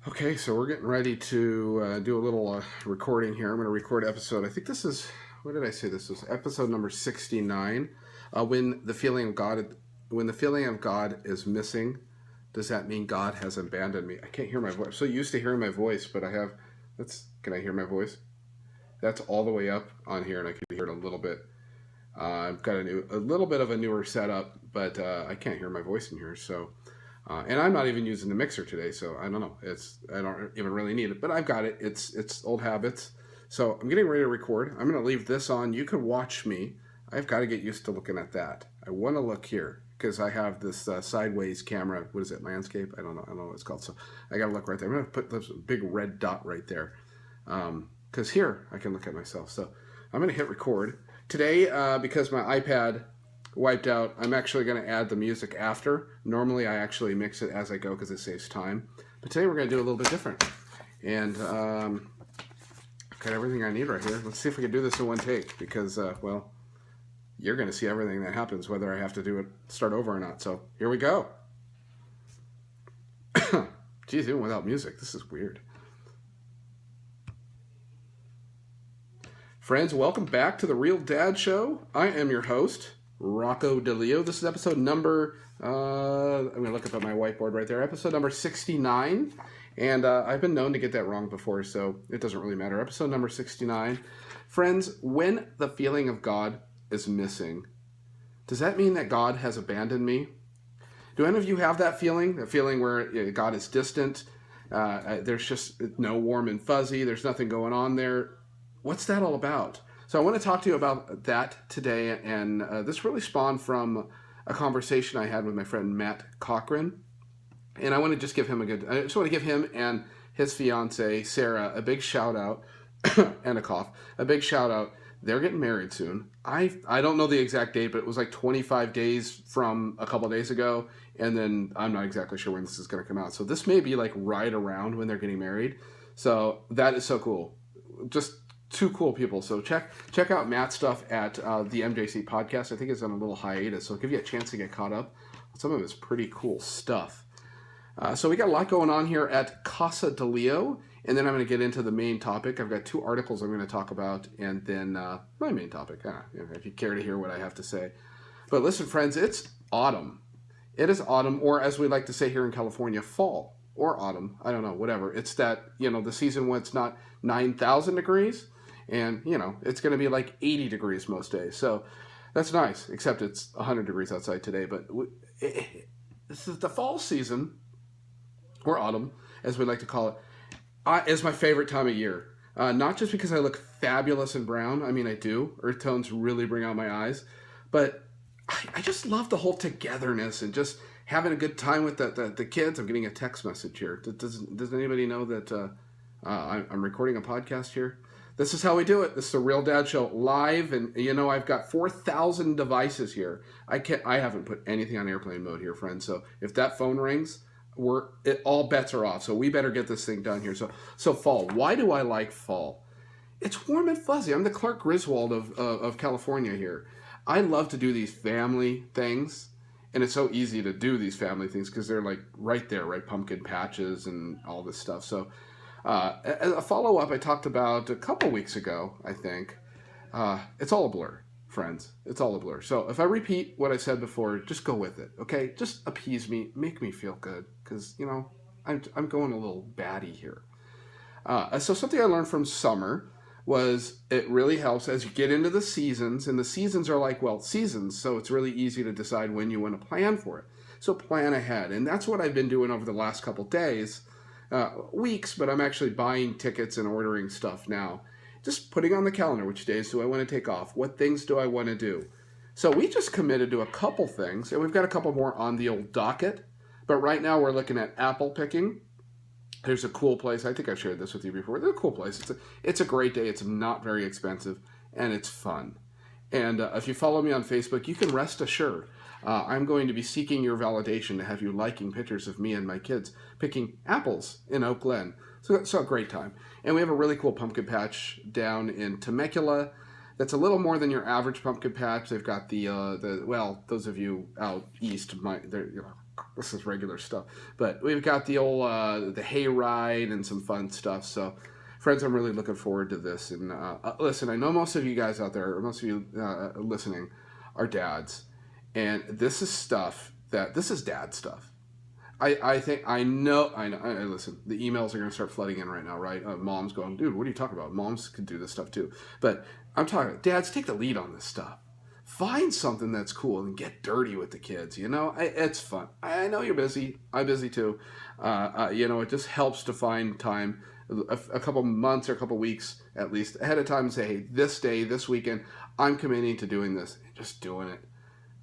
Okay, so we're getting ready to do a little recording here. I'm going to record episode. I think this is, what did I say? This was episode number 69. When the feeling of God is missing, does that mean God has abandoned me? I can't hear my voice. I'm so used to hearing my voice, but can I hear my voice? That's all the way up on here, and I can hear it a little bit. I've got a little bit of a newer setup, but I can't hear my voice in here, so. And I'm not even using the mixer today, so I don't know. I don't even really need it, but I've got it. It's old habits. So I'm getting ready to record. I'm going to leave this on. You can watch me. I've got to get used to looking at that. I want to look here because I have this sideways camera. What is it? Landscape? I don't know what it's called. So I got to look right there. I'm going to put this big red dot right there because here I can look at myself. So I'm going to hit record today because my iPad wiped out. I'm actually going to add the music after. Normally I actually mix it as I go because it saves time. But today we're going to do a little bit different. And I've got everything I need right here. Let's see if we can do this in one take because, you're going to see everything that happens whether I have to start over or not. So here we go. Geez, even without music, this is weird. Friends, welcome back to The Real Dad Show. I am your host, Rocco DeLeo. This is episode number, I'm going to look up at my whiteboard right there, episode number 69. And I've been known to get that wrong before, so it doesn't really matter. Episode number 69. Friends, when the feeling of God is missing, does that mean that God has abandoned me? Do any of you have that feeling? That feeling where God is distant? There's just no warm and fuzzy. There's nothing going on there. What's that all about? So I want to talk to you about that today, and this really spawned from a conversation I had with my friend Matt Cochran, and I want to just give him I just want to give him and his fiance Sarah a big shout out, and a big shout out. They're getting married soon. I don't know the exact date, but it was like 25 days from a couple days ago, and then I'm not exactly sure when this is going to come out. So this may be like right around when they're getting married. So that is so cool. Just two cool people. So check out Matt's stuff at the MJC podcast. I think it's on a little hiatus, so it'll give you a chance to get caught up on some of his pretty cool stuff. So we got a lot going on here at Casa de Leo, and then I'm going to get into the main topic. I've got two articles I'm going to talk about, and then my main topic, if you care to hear what I have to say. But listen, friends, it's autumn. It is autumn, or as we like to say here in California, fall or autumn. I don't know, whatever. It's that, the season when it's not 9,000 degrees, and, it's going to be like 80 degrees most days. So that's nice, except it's 100 degrees outside today. But this is the fall season, or autumn, as we like to call it, is my favorite time of year. Not just because I look fabulous in brown. I mean, I do. Earth tones really bring out my eyes. But I just love the whole togetherness and just having a good time with the kids. I'm getting a text message here. Does anybody know that I'm recording a podcast here? This is how we do it. This is a Real Dad Show live, and I've got 4,000 devices here. I haven't put anything on airplane mode here, friends. So if that phone rings, all bets are off. So we better get this thing done here. So fall. Why do I like fall? It's warm and fuzzy. I'm the Clark Griswold of California here. I love to do these family things, and it's so easy to do these family things because they're like right there, right? Pumpkin patches and all this stuff. So. A follow-up I talked about a couple weeks ago, I think. It's all a blur, friends. It's all a blur. So if I repeat what I said before, just go with it, okay? Just appease me, make me feel good, because, I'm going a little batty here. So something I learned from summer was it really helps as you get into the seasons, and the seasons are like, seasons, so it's really easy to decide when you want to plan for it. So plan ahead, and that's what I've been doing over the last couple days. Weeks, but I'm actually buying tickets and ordering stuff now. Just putting on the calendar, which days do I want to take off? What things do I want to do? So we just committed to a couple things, and we've got a couple more on the old docket. But right now we're looking at apple picking. There's a cool place. I think I've shared this with you before. There's a cool place. It's a great day. It's not very expensive, and it's fun. And if you follow me on Facebook, you can rest assured I'm going to be seeking your validation to have you liking pictures of me and my kids picking apples in Oak Glen. So a great time. And we have a really cool pumpkin patch down in Temecula that's a little more than your average pumpkin patch. They've got those of you out east, this is regular stuff. But we've got the old the hayride and some fun stuff. So, friends, I'm really looking forward to this. And listen, I know most of you guys out there, or most of you listening, are dads, and this is dad stuff. Listen, the emails are going to start flooding in right now, right? Mom's going, dude, what are you talking about? Moms could do this stuff too. But I'm talking about dads, take the lead on this stuff. Find something that's cool and get dirty with the kids. It's fun. I know you're busy. I'm busy too. It just helps to find time, a couple months or a couple weeks at least ahead of time, and say, hey, this day, this weekend, I'm committing to doing this. Just doing it.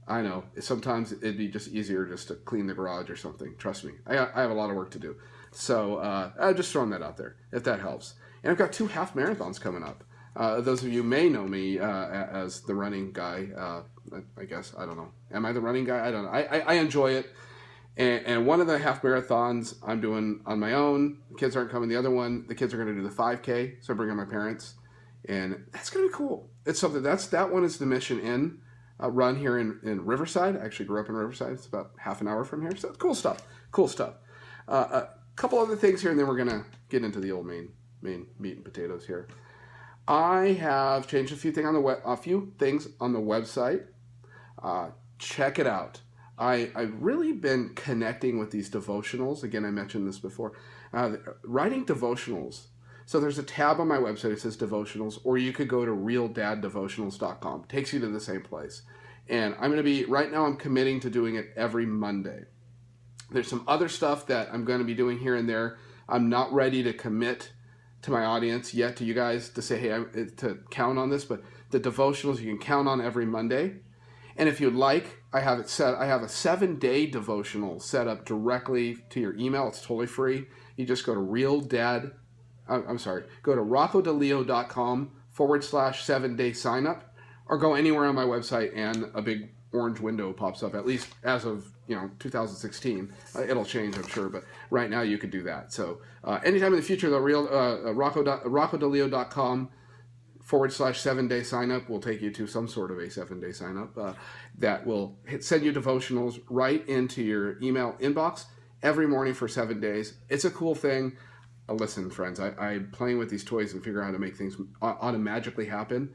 I know. Sometimes it'd be just easier just to clean the garage or something. Trust me. I have a lot of work to do. So I'm just throwing that out there, if that helps. And I've got 2 half marathons coming up. Those of you may know me as the running guy. I guess. I don't know. Am I the running guy? I don't know. I enjoy it. And one of the half marathons I'm doing on my own. The kids aren't coming. The other one, the kids are going to do the 5K. So I'm bringing my parents. And that's going to be cool. It's something. That one is the Mission Inn. Run here in Riverside. I actually grew up in Riverside. It's about half an hour from here. So cool stuff. A couple other things here, and then we're going to get into the old main meat and potatoes here. I have changed a few things on the website. Check it out. I've really been connecting with these devotionals. Again, I mentioned this before. Writing devotionals. So there's a tab on my website that says devotionals, or you could go to realdaddevotionals.com. It takes you to the same place. And right now I'm committing to doing it every Monday. There's some other stuff that I'm going to be doing here and there. I'm not ready to commit to my audience yet, to you guys, to say, hey, to count on this, but the devotionals you can count on every Monday. And if you'd like, I have a 7-day devotional set up directly to your email. It's totally free. You just go to go to roccodilio.com/7-day sign up, or go anywhere on my website and a big orange window pops up, at least as of 2016. It'll change, I'm sure, but right now you could do that. So anytime in the future, the roccodilio.com/7-day sign up will take you to some sort of a 7-day sign up that will send you devotionals right into your email inbox every morning for 7 days. It's a cool thing. Listen, friends, I'm playing with these toys and figure out how to make things automatically happen.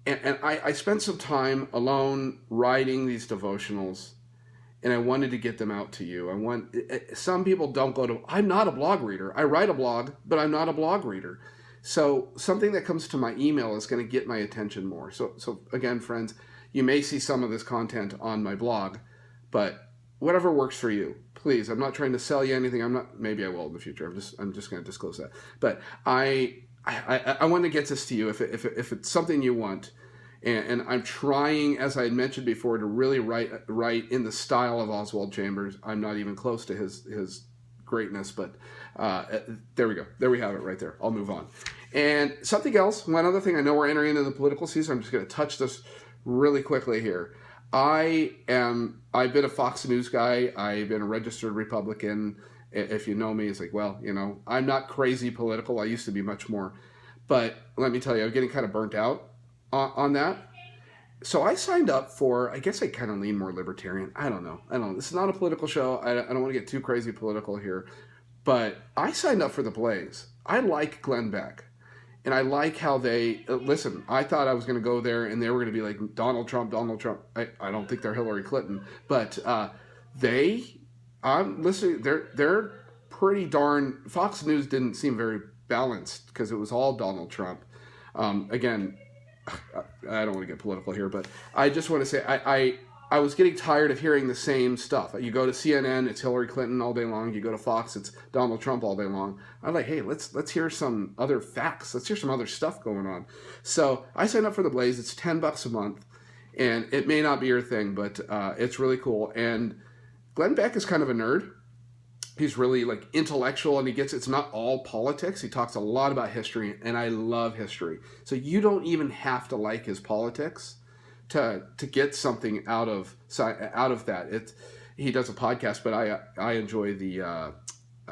And I spent some time alone writing these devotionals, and I wanted to get them out to you. Some people don't I'm not a blog reader. I write a blog, but I'm not a blog reader. So something that comes to my email is going to get my attention more. So again, friends, you may see some of this content on my blog, but whatever works for you, please. I'm not trying to sell you anything. Maybe I will in the future. I'm just going to disclose that. But I want to get this to you if it's something you want. And I'm trying, as I had mentioned before, to really write in the style of Oswald Chambers. I'm not even close to his greatness, but there we go. There we have it right there. I'll move on. And something else, one other thing, I know we're entering into the political season. I'm just going to touch this really quickly here. I've been a Fox News guy. I've been a registered Republican. If you know me, it's like, well, I'm not crazy political. I used to be much more. But let me tell you, I'm getting kind of burnt out on that. So I signed up for, I guess I kind of lean more libertarian. I don't know. This is not a political show. I don't want to get too crazy political here. But I signed up for the Blaze. I like Glenn Beck. And I like how they listen. I thought I was going to go there and they were going to be like Donald Trump. I don't think they're Hillary Clinton, but I'm listening. They're pretty darn. Fox News didn't seem very balanced because it was all Donald Trump. Again, I don't want to get political here, but I just want to say I was getting tired of hearing the same stuff. You go to CNN, it's Hillary Clinton all day long. You go to Fox, it's Donald Trump all day long. I'm like, hey, let's hear some other facts. Let's hear some other stuff going on. So I signed up for the Blaze. It's $10 a month, and it may not be your thing, but it's really cool. And Glenn Beck is kind of a nerd. He's really like intellectual, and it's not all politics. He talks a lot about history, and I love history. So you don't even have to like his politics to get something out of that. He does a podcast, but I enjoy the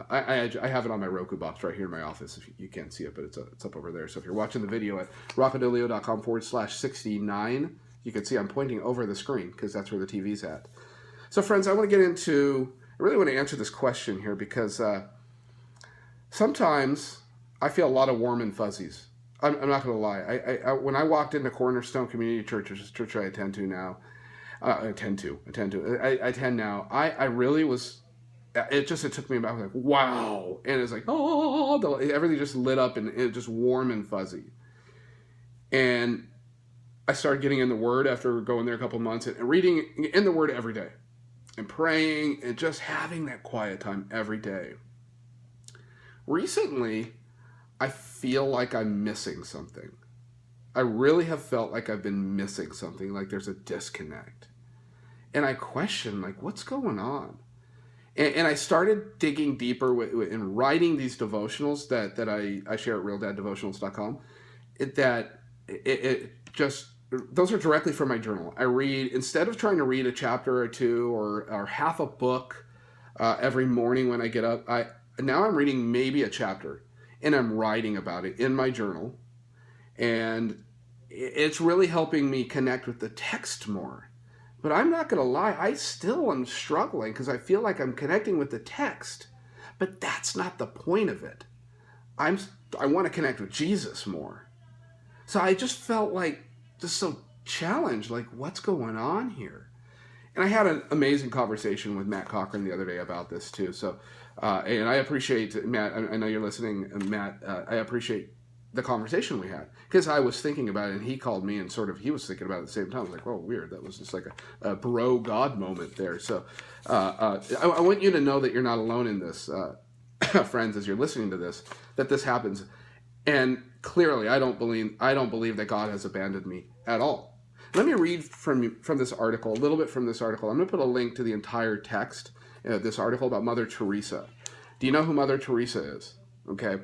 I have it on my Roku box right here in my office. If you can't see it, but it's up over there. So if you're watching the video at roccodilio.com/69, you can see I'm pointing over the screen because that's where the TV's at. So, friends, I really want to answer this question here because sometimes I feel a lot of warm and fuzzies. I'm not going to lie. I when I walked into Cornerstone Community Church, which is the church I attend to now, I attend now. I really was. It took me about, I was like, wow, and it's like, oh, everything just lit up and it just warm and fuzzy. And I started getting in the Word after going there a couple months and reading in the Word every day and praying and just having that quiet time every day. Recently, I feel like I'm missing something. I really have felt like I've been missing something, like there's a disconnect. And I question, like, what's going on? And I started digging deeper in writing these devotionals that I share at realdaddevotionals.com. Those are directly from my journal. I read, instead of trying to read a chapter or two or half a book every morning when I get up, now I'm reading maybe a chapter and I'm writing about it in my journal. And it's really helping me connect with the text more. But I'm not going to lie, I still am struggling because I feel like I'm connecting with the text. But that's not the point of it. I want to connect with Jesus more. So I just felt like just so challenged, like what's going on here? And I had an amazing conversation with Matt Cochran the other day about this too. So, and I appreciate, Matt, I know you're listening, Matt, I appreciate the conversation we had because I was thinking about it and he called me and he was thinking about it at the same time. I was like, whoa, weird. That was just like a bro God moment there. So I want you to know that you're not alone in this, friends, as you're listening to this, that this happens. And clearly I don't believe that God has abandoned me at all. Let me read from this article, a little bit from this article. I'm going to put a link to the entire text, this article about Mother Teresa. Do you know who Mother Teresa is? Okay.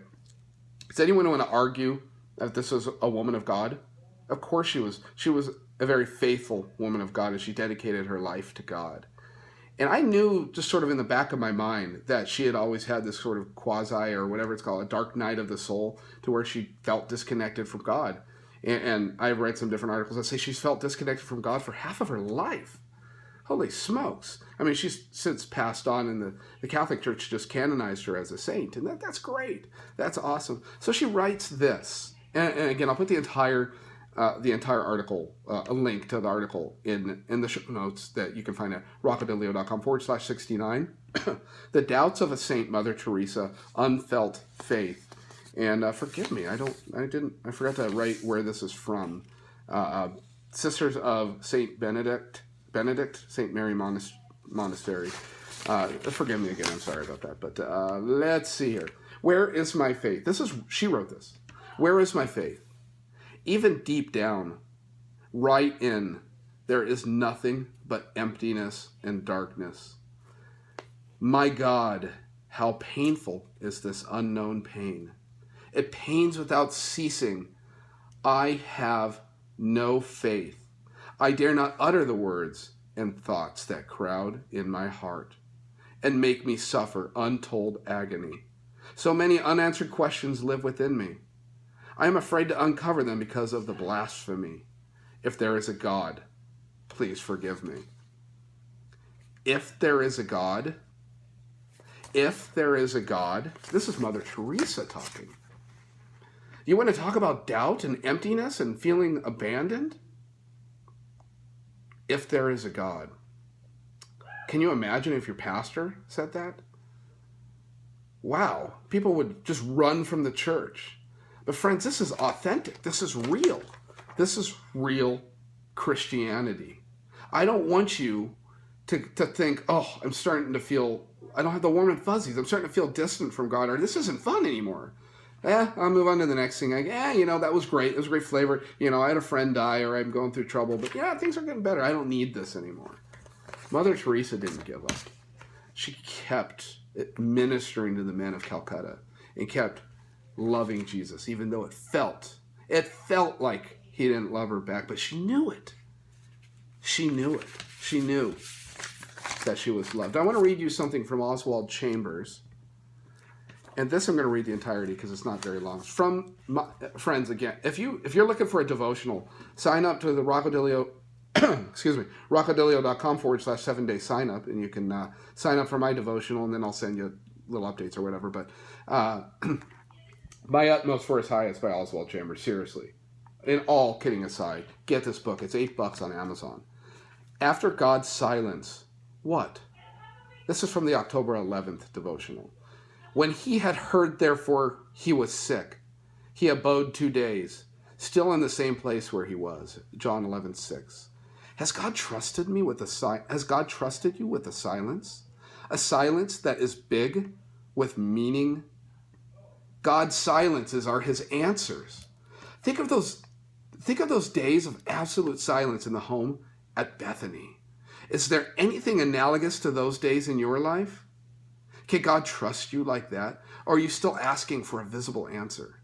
Does anyone want to argue that this was a woman of God? Of course she was. She was a very faithful woman of God as she dedicated her life to God. And I knew just sort of in the back of my mind that she had always had this sort of quasi or whatever it's called, a dark night of the soul to where she felt disconnected from God. And I've read some different articles that say she's felt disconnected from God for half of her life. Holy smokes. I mean, she's since passed on and the Catholic Church just canonized her as a saint. And that's great. That's awesome. So she writes this. And again, I'll put the entire article, a link to the article in the show notes that you can find at rockodilio.com/69. The Doubts of a Saint, Mother Teresa, Unfelt Faith. And forgive me, I forgot to write where this is from. Sisters of Saint Benedict, St. Mary Monastery. Forgive me again, I'm sorry about that. But let's see here. Where is my faith? She wrote this. Where is my faith? Even deep down, right in, there is nothing but emptiness and darkness. My God, how painful is this unknown pain. It pains without ceasing. I have no faith. I dare not utter the words and thoughts that crowd in my heart and make me suffer untold agony. So many unanswered questions live within me. I am afraid to uncover them because of the blasphemy. If there is a God, please forgive me. If there is a God, this is Mother Teresa talking. You want to talk about doubt and emptiness and feeling abandoned? If there is a God. Can you imagine if your pastor said that? Wow, people would just run from the church. But friends, this is authentic. This is real. This is real Christianity. I don't want you to think, oh, I don't have the warm and fuzzies. I'm starting to feel distant from God, or this isn't fun anymore. I'll move on to the next thing. That was great. It was a great flavor. I had a friend die or I'm going through trouble, but things are getting better. I don't need this anymore. Mother Teresa didn't give up. She kept ministering to the men of Calcutta and kept loving Jesus, even though it felt like he didn't love her back, but she knew it. She knew it. She knew that she was loved. I want to read you something from Oswald Chambers. And this I'm going to read the entirety because it's not very long. From friends, again, if you're looking for a devotional, sign up to the Rocco DeLeo excuse me, rockodelio.com/7-day sign up, and you can sign up for my devotional, and then I'll send you little updates or whatever. But My Utmost for His Highest by Oswald Chambers, seriously. In all kidding aside, get this book. It's $8 on Amazon. After God's silence, what? This is from the October 11th devotional. When he had heard, therefore, he was sick. He abode 2 days, still in the same place where he was. John 11:6. Has God trusted me with Has God trusted you with a silence? A silence that is big, with meaning. God's silences are his answers. Think of those days of absolute silence in the home at Bethany. Is there anything analogous to those days in your life? Can God trust you like that? Or are you still asking for a visible answer?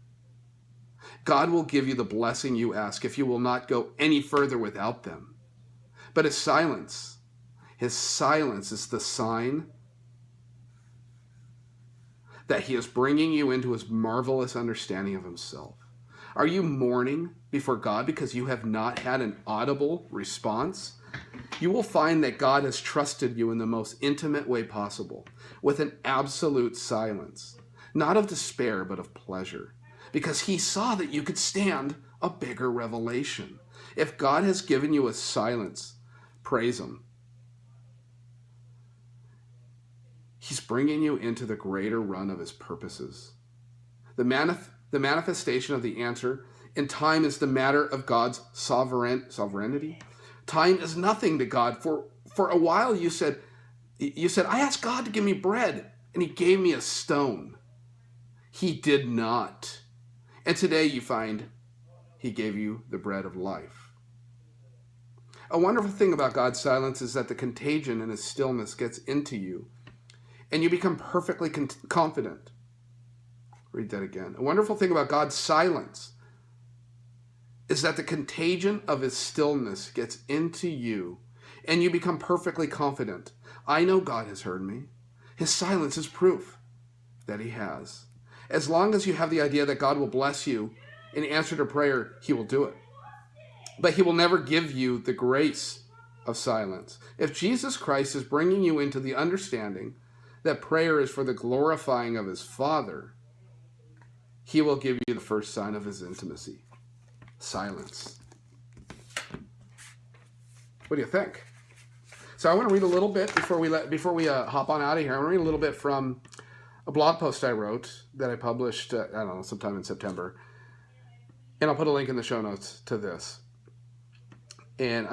God will give you the blessing you ask if you will not go any further without them. But his silence is the sign that he is bringing you into his marvelous understanding of himself. Are you mourning before God because you have not had an audible response? You will find that God has trusted you in the most intimate way possible, with an absolute silence, not of despair, but of pleasure, because he saw that you could stand a bigger revelation. If God has given you a silence, praise him. He's bringing you into the greater run of his purposes. The manifestation of the answer in time is the matter of God's sovereignty. Time is nothing to God. For a while you said, I asked God to give me bread, and he gave me a stone. He did not. And today you find he gave you the bread of life. A wonderful thing about God's silence is that the contagion in his stillness gets into you, and you become perfectly confident. Read that again. A wonderful thing about God's silence is that the contagion of his stillness gets into you, and you become perfectly confident. I know God has heard me. His silence is proof that he has. As long as you have the idea that God will bless you in answer to prayer, he will do it. But he will never give you the grace of silence. If Jesus Christ is bringing you into the understanding that prayer is for the glorifying of his Father, he will give you the first sign of his intimacy. Silence. What do you think? So I want to read a little bit before we hop on out of here. I want to read a little bit from a blog post I wrote that I published, sometime in September. And I'll put a link in the show notes to this. And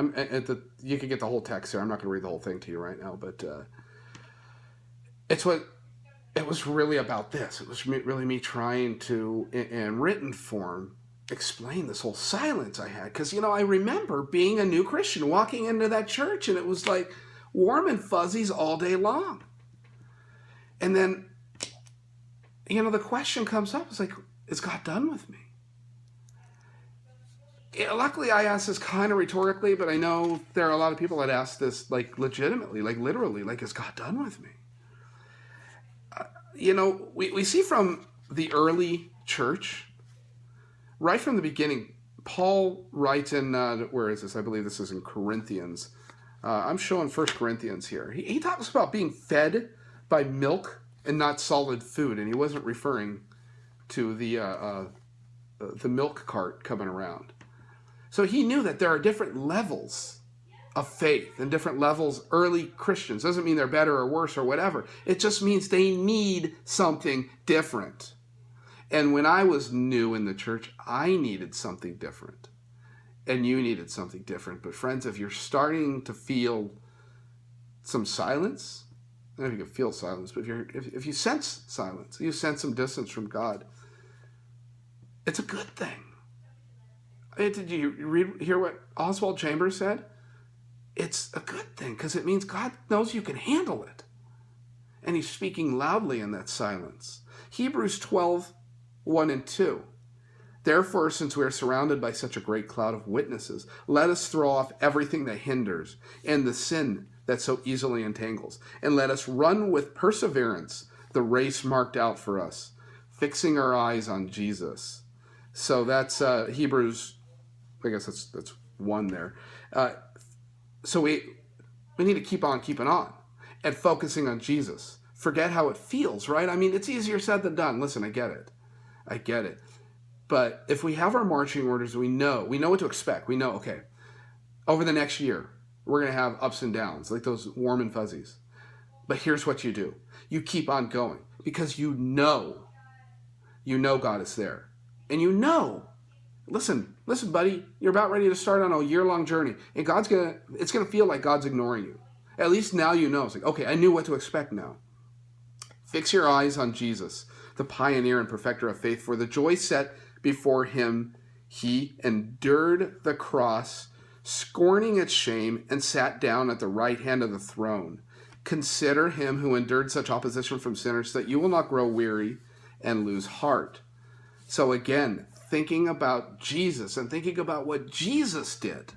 you can get the whole text here. I'm not going to read the whole thing to you right now, but it was really about this. It was really me trying to, in written form, explain this whole silence I had. Because, I remember being a new Christian, walking into that church, and it was like warm and fuzzies all day long. And then, the question comes up. It's like, is God done with me? Luckily, I asked this kind of rhetorically, but I know there are a lot of people that ask this, legitimately, literally, is God done with me? We see from the early church, right from the beginning, Paul writes in, where is this? I believe this is in Corinthians. I'm showing 1 Corinthians here. He talks about being fed by milk and not solid food, and he wasn't referring to the milk cart coming around. So he knew that there are different levels of faith and different levels. Early Christians doesn't mean they're better or worse or whatever. It just means they need something different. And when I was new in the church, I needed something different. And you needed something different. But friends, if you're starting to feel some silence, I don't know if you can feel silence, but if you sense silence, you sense some distance from God, it's a good thing. Did you hear what Oswald Chambers said? It's a good thing because it means God knows you can handle it. And he's speaking loudly in that silence. Hebrews 12, 1 and 2. Therefore, since we are surrounded by such a great cloud of witnesses, let us throw off everything that hinders and the sin that so easily entangles. And let us run with perseverance the race marked out for us, fixing our eyes on Jesus. So that's Hebrews, I guess that's one there. So we need to keep on keeping on and focusing on Jesus. Forget how it feels, right? I mean, it's easier said than done. Listen, I get it. I get it. But if we have our marching orders, we know what to expect. We know, okay, over the next year, we're going to have ups and downs, like those warm and fuzzies. But here's what you do. You keep on going because you know God is there. And listen, buddy, you're about ready to start on a year-long journey. And it's going to feel like God's ignoring you. At least now you know. It's like, okay, I knew what to expect now. Fix your eyes on Jesus, the pioneer and perfecter of faith. For the joy set before him, he endured the cross, scorning its shame, and sat down at the right hand of the throne. Consider him who endured such opposition from sinners, that you will not grow weary and lose heart. So again, thinking about Jesus and thinking about what Jesus did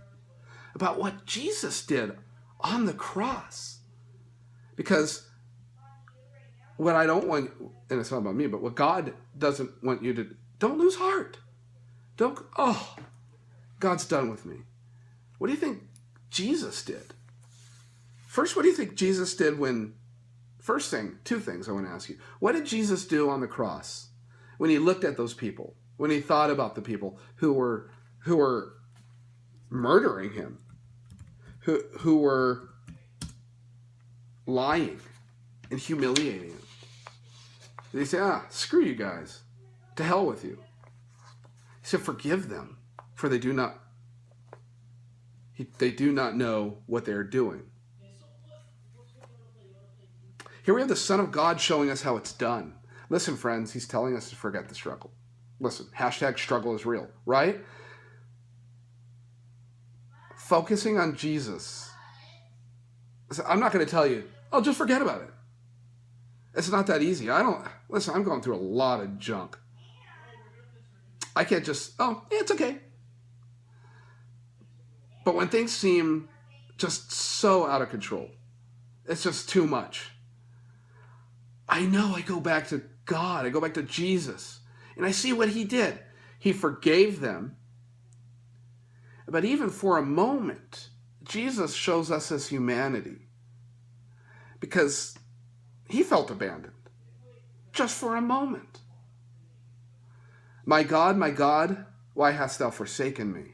on the cross. Because what I don't want, and it's not about me, but what God doesn't want you to, don't lose heart. God's done with me. What do you think Jesus did? First, what do you think Jesus did two things I want to ask you. What did Jesus do on the cross when he looked at those people, when he thought about the people who were murdering him, who were lying and humiliating him? Did he say, screw you guys, to hell with you? He said, forgive them, for they do not know what they're doing. Here we have the Son of God showing us how it's done. Listen, friends, he's telling us to forget the struggle. Listen, #struggle is real, right? Focusing on Jesus. I'm not going to tell you, just forget about it. It's not that easy. I'm going through a lot of junk. I can't just, it's okay. But when things seem just so out of control, it's just too much. I know I go back to God. I go back to Jesus. And I see what he did. He forgave them. But even for a moment, Jesus shows us his humanity. Because he felt abandoned. Just for a moment. My God, why hast thou forsaken me?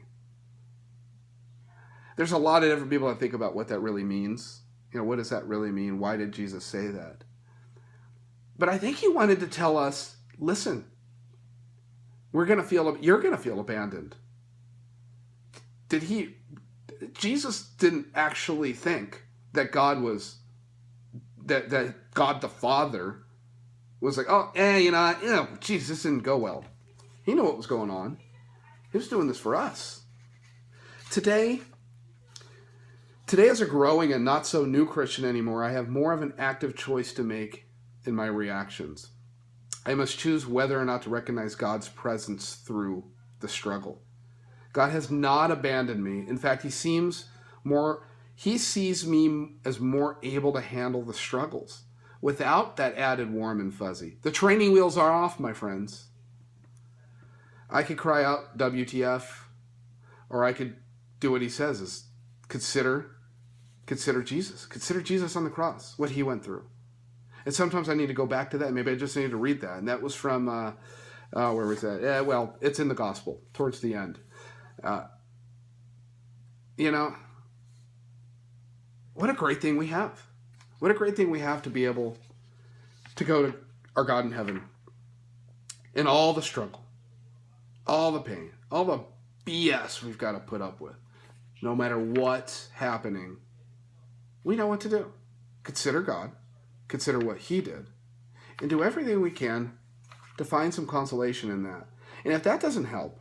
There's a lot of different people that think about what that really means. What does that really mean? Why did Jesus say that? But I think he wanted to tell us, listen, you're going to feel abandoned. Jesus didn't actually think that God was, that God the Father was like, Jesus, this didn't go well. He knew what was going on. He was doing this for us. Today, as a growing and not so new Christian anymore, I have more of an active choice to make in my reactions. I must choose whether or not to recognize God's presence through the struggle. God has not abandoned me. In fact, he sees me as more able to handle the struggles without that added warm and fuzzy. The training wheels are off, my friends. I could cry out WTF, or I could do what he says, is consider Jesus. Consider Jesus on the cross, what he went through. And sometimes I need to go back to that. Maybe I just need to read that. And that was from, where was that? It's in the gospel, towards the end. What a great thing we have. What a great thing we have to be able to go to our God in heaven in all the struggle, all the pain, all the BS we've got to put up with. No matter what's happening, we know what to do. Consider God. Consider what he did, and do everything we can to find some consolation in that. And if that doesn't help,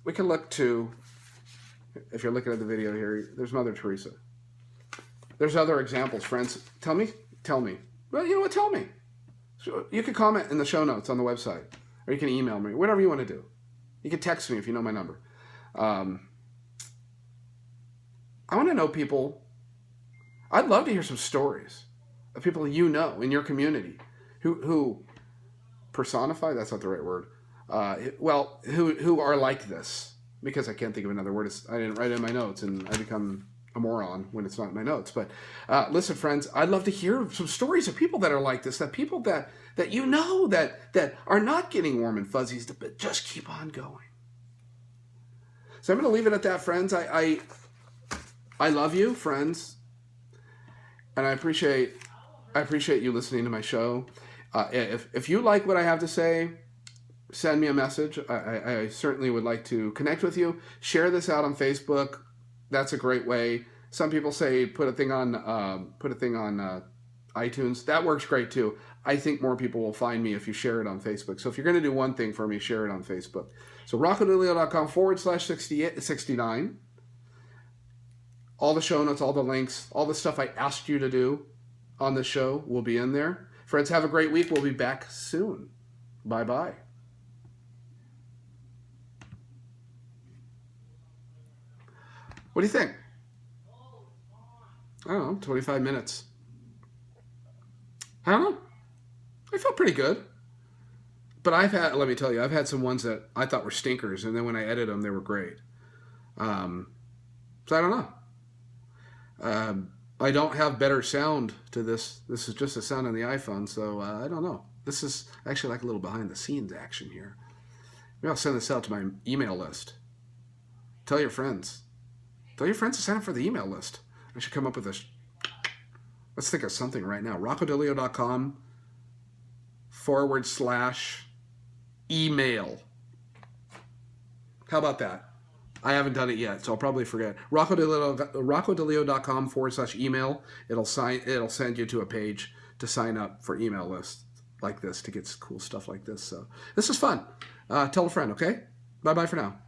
we can look to, if you're looking at the video here, there's Mother Teresa. There's other examples, friends. Tell me. Well, you know what? Tell me. So you can comment in the show notes on the website, or you can email me, whatever you want to do. You can text me if you know my number. I want to know people. I'd love to hear some stories of people in your community who personify, that's not the right word, who are like this, because I can't think of another word. I didn't write it in my notes, and I become a moron when it's not in my notes. But listen, friends, I'd love to hear some stories of people that are like this, that people that you know that are not getting warm and fuzzies, but just keep on going. So I'm going to leave it at that, friends. I love you, friends, and I appreciate you listening to my show. If you like what I have to say, send me a message. I certainly would like to connect with you. Share this out on Facebook. That's a great way. Some people say put a thing on iTunes. That works great too. I think more people will find me if you share it on Facebook. So if you're going to do one thing for me, share it on Facebook. So rockaudelio.com/69. All the show notes, all the links, all the stuff I asked you to do on the show will be in there. Friends, have a great week. We'll be back soon. Bye-bye. What do you think? I don't know, 25 minutes. I don't know. I felt pretty good. But let me tell you, I've had some ones that I thought were stinkers, and then when I edited them, they were great. So I don't know. I don't have better sound to this. This is just the sound on the iPhone, so I don't know. This is actually like a little behind-the-scenes action here. Maybe I'll send this out to my email list. Tell your friends. Tell your friends to sign up for the email list. I should come up with this. Let's think of something right now. rockaudelio.com/email. How about that? I haven't done it yet, so I'll probably forget. rockaudelio.com/email. It'll send you to a page to sign up for email lists like this to get cool stuff like this. So this is fun. Tell a friend, okay? Bye-bye for now.